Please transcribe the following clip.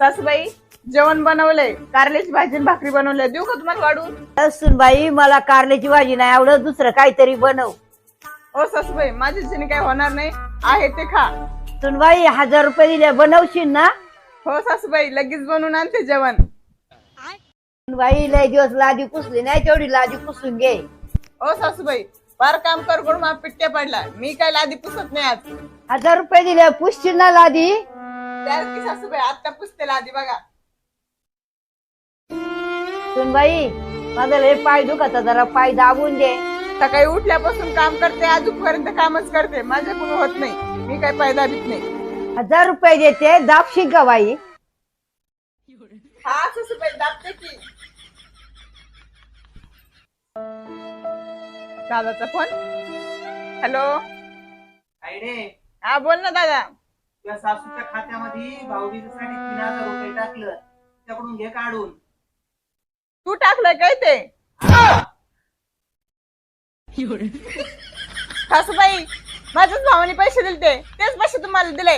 सासूबाई जेवण बनवलंय, कारल्याची भाजी आणि भाकरी बनवलंय, देऊ का तुम्हाला वाढून? सुनबाई मला कारल्याची भाजी नाही आवडत, दुसरं काहीतरी बनव. ओ सासूबाई माझ्याच्याने काय होणार नाही, आहे ते खा. सुनबाई 1000 रुपये दिले बनवशील ना? हो सासूबाई लगेच बनवून आणते जेवण. सुनबाई लय दिवस लादी पुसली नाही, तेवढी लादी पुसून घे. ओ सासूबाई फार काम कर करून मला पिट्ट्या पडला, मी काय लादी पुसत नाही आज. 1000 रुपये दिले पुसशील ना लादी? त्याच की सासूबाई आता पुसते लादी बघा. सुनबाई माझा लय पाय दुखत, जरा पाय दाबून दे. सकाळी उठल्यापासून काम करते, आजूपर्यंत कामच करते, माझ्याकडून होत नाही, मी काय पायदा भीत नाही. 1000 रुपये देते, दाबशील का बाई? हा सासूबाई दाबते की. दादाचा फोन. हॅलो. आयडे हा बोल ना दादा. तुझ्या सासूच्या खात्यामध्ये भाऊबीजेसाठी 3000 रुपये टाकलं, त्याकडून घे काढून. तू टाकलंय काय ते? सासूबाई माझ्याच भावाने पैसे दिले, तेच पैसे तुम्हाला दिले.